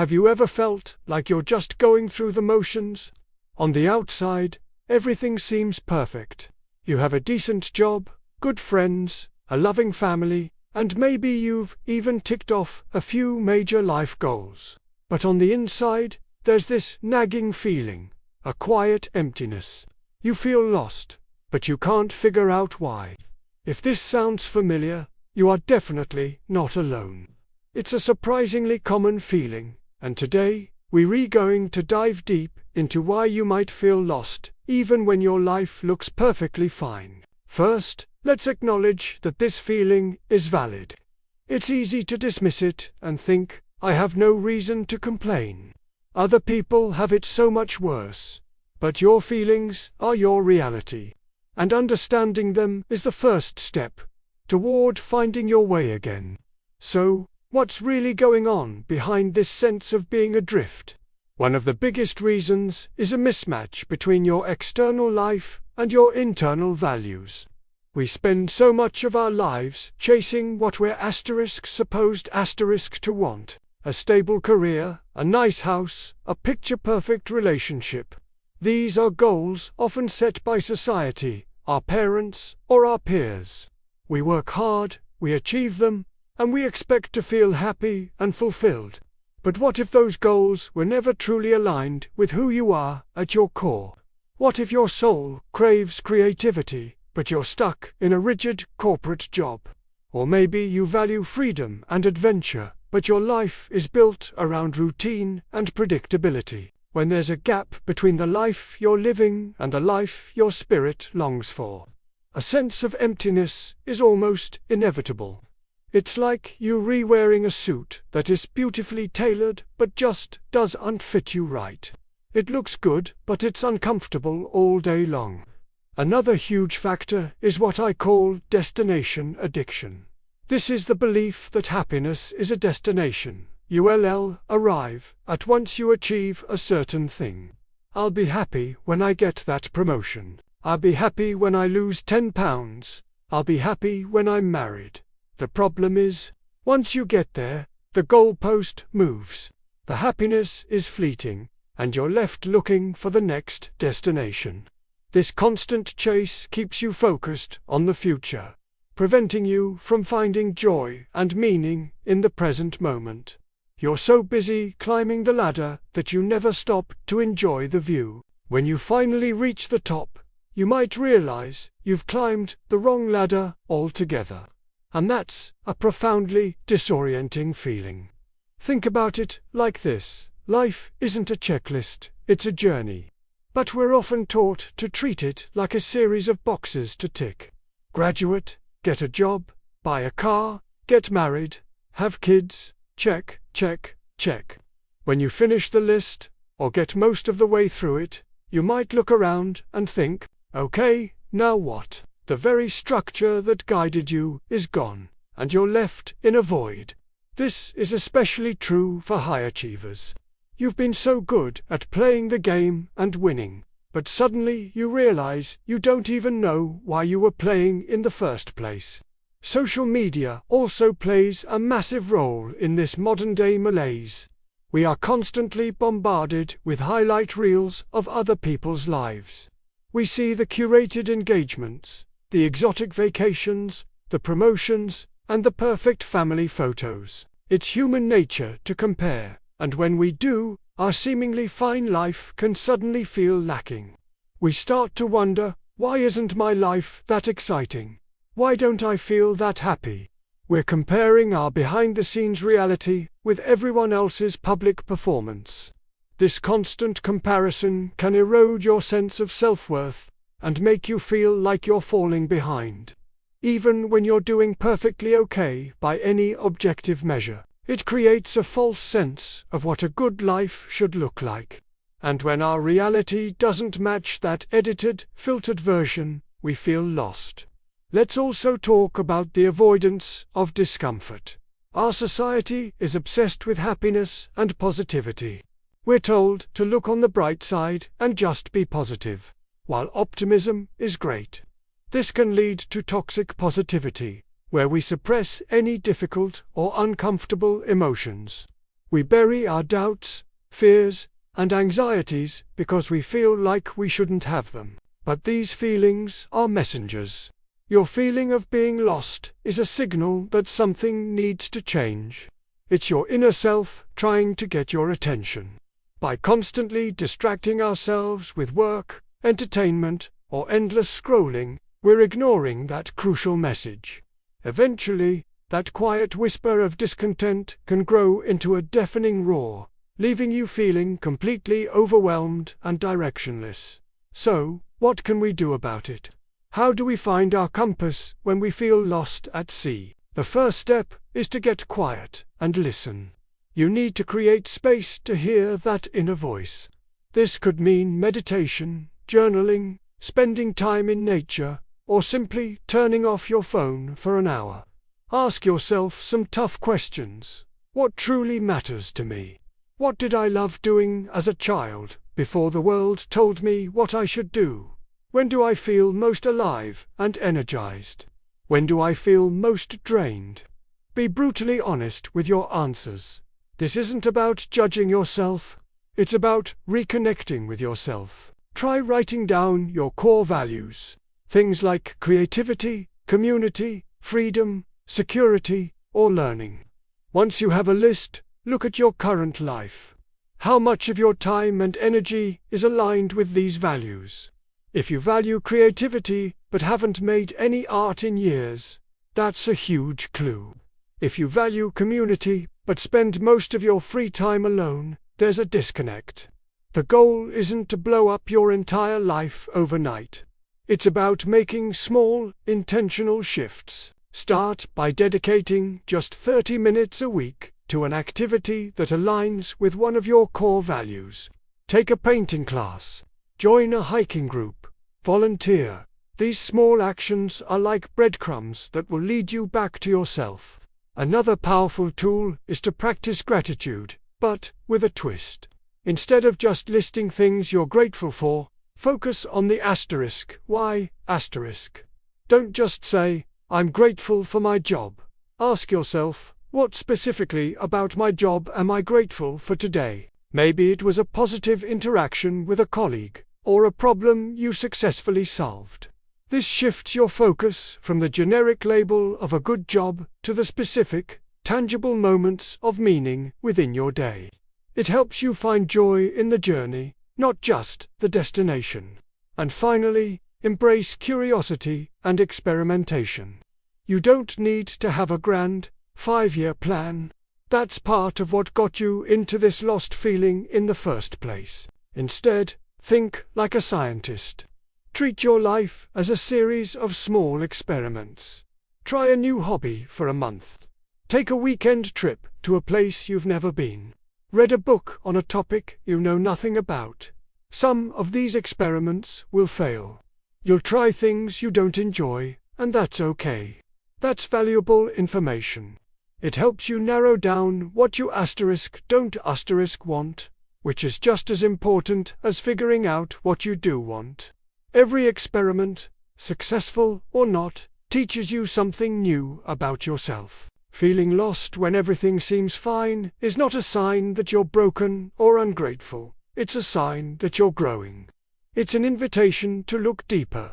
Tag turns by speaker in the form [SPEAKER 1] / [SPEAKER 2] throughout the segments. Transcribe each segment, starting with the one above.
[SPEAKER 1] Have you ever felt like you're just going through the motions? On the outside, everything seems perfect. You have a decent job, good friends, a loving family, and maybe you've even ticked off a few major life goals. But on the inside, there's this nagging feeling, a quiet emptiness. You feel lost, but you can't figure out why. If this sounds familiar, you are definitely not alone. It's a surprisingly common feeling, and today, we're going to dive deep into why you might feel lost, even when your life looks perfectly fine. First, let's acknowledge that this feeling is valid. It's easy to dismiss it and think, I have no reason to complain. Other people have it so much worse. But your feelings are your reality. And understanding them is the first step toward finding your way again. So, what's really going on behind this sense of being adrift? One of the biggest reasons is a mismatch between your external life and your internal values. We spend so much of our lives chasing what we're supposed to want. A stable career, a nice house, a picture-perfect relationship. These are goals often set by society, our parents, or our peers. We work hard, we achieve them, and we expect to feel happy and fulfilled. But what if those goals were never truly aligned with who you are at your core? What if your soul craves creativity, but you're stuck in a rigid corporate job? Or maybe you value freedom and adventure, but your life is built around routine and predictability. When there's a gap between the life you're living and the life your spirit longs for, a sense of emptiness is almost inevitable. It's like you re-wearing a suit that is beautifully tailored but just doesn't fit you right. It looks good, but it's uncomfortable all day long. Another huge factor is what I call destination addiction. This is the belief that happiness is a destination. You'll arrive at once you achieve a certain thing. I'll be happy when I get that promotion. I'll be happy when I lose 10 pounds. I'll be happy when I'm married. The problem is, once you get there, the goalpost moves. The happiness is fleeting, and you're left looking for the next destination. This constant chase keeps you focused on the future, preventing you from finding joy and meaning in the present moment. You're so busy climbing the ladder that you never stop to enjoy the view. When you finally reach the top, you might realize you've climbed the wrong ladder altogether. And that's a profoundly disorienting feeling. Think about it like this. Life isn't a checklist, it's a journey. But we're often taught to treat it like a series of boxes to tick. Graduate, get a job, buy a car, get married, have kids, check, check, check. When you finish the list, or get most of the way through it, you might look around and think, okay, now what? The very structure that guided you is gone, and you're left in a void. This is especially true for high achievers. You've been so good at playing the game and winning, but suddenly you realize you don't even know why you were playing in the first place. Social media also plays a massive role in this modern-day malaise. We are constantly bombarded with highlight reels of other people's lives. We see the curated engagements, the exotic vacations, the promotions, and the perfect family photos. It's human nature to compare, and when we do, our seemingly fine life can suddenly feel lacking. We start to wonder, why isn't my life that exciting? Why don't I feel that happy? We're comparing our behind-the-scenes reality with everyone else's public performance. This constant comparison can erode your sense of self-worth and make you feel like you're falling behind. Even when you're doing perfectly okay by any objective measure, it creates a false sense of what a good life should look like. And when our reality doesn't match that edited, filtered version, we feel lost. Let's also talk about the avoidance of discomfort. Our society is obsessed with happiness and positivity. We're told to look on the bright side and just be positive, while optimism is great. This can lead to toxic positivity, where we suppress any difficult or uncomfortable emotions. We bury our doubts, fears, and anxieties because we feel like we shouldn't have them. But these feelings are messengers. Your feeling of being lost is a signal that something needs to change. It's your inner self trying to get your attention. By constantly distracting ourselves with work, entertainment, or endless scrolling, we're ignoring that crucial message. Eventually, that quiet whisper of discontent can grow into a deafening roar, leaving you feeling completely overwhelmed and directionless. So, what can we do about it? How do we find our compass when we feel lost at sea? The first step is to get quiet and listen. You need to create space to hear that inner voice. This could mean meditation, journaling, spending time in nature, or simply turning off your phone for an hour. Ask yourself some tough questions. What truly matters to me? What did I love doing as a child, before the world told me what I should do? When do I feel most alive and energized? When do I feel most drained? Be brutally honest with your answers. This isn't about judging yourself. It's about reconnecting with yourself. Try writing down your core values. Things like creativity, community, freedom, security, or learning. Once you have a list, look at your current life. How much of your time and energy is aligned with these values? If you value creativity but haven't made any art in years, that's a huge clue. If you value community but spend most of your free time alone, there's a disconnect. The goal isn't to blow up your entire life overnight. It's about making small, intentional shifts. Start by dedicating just 30 minutes a week to an activity that aligns with one of your core values. Take a painting class. Join a hiking group. Volunteer. These small actions are like breadcrumbs that will lead you back to yourself. Another powerful tool is to practice gratitude, but with a twist. Instead of just listing things you're grateful for, focus on the asterisk. Why asterisk? Don't just say, "I'm grateful for my job." Ask yourself, what specifically about my job am I grateful for today? Maybe it was a positive interaction with a colleague, or a problem you successfully solved. This shifts your focus from the generic label of a good job to the specific, tangible moments of meaning within your day. It helps you find joy in the journey, not just the destination. And finally, embrace curiosity and experimentation. You don't need to have a grand, 5-year plan. That's part of what got you into this lost feeling in the first place. Instead, think like a scientist. Treat your life as a series of small experiments. Try a new hobby for a month. Take a weekend trip to a place you've never been. Read a book on a topic you know nothing about. Some of these experiments will fail. You'll try things you don't enjoy, and that's okay. That's valuable information. It helps you narrow down what you don't want, which is just as important as figuring out what you do want. Every experiment, successful or not, teaches you something new about yourself. Feeling lost when everything seems fine is not a sign that you're broken or ungrateful. It's a sign that you're growing. It's an invitation to look deeper,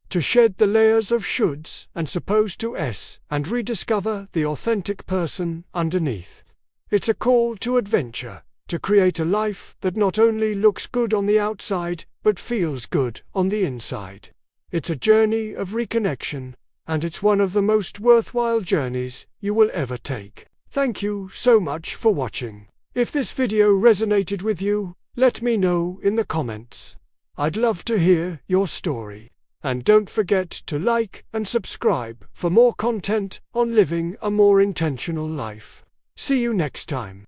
[SPEAKER 1] to shed the layers of shoulds and supposed to and rediscover the authentic person underneath. It's a call to adventure, to create a life that not only looks good on the outside, but feels good on the inside. It's a journey of reconnection, and it's one of the most worthwhile journeys you will ever take. Thank you so much for watching. If this video resonated with you, let me know in the comments. I'd love to hear your story. And don't forget to like and subscribe for more content on living a more intentional life. See you next time.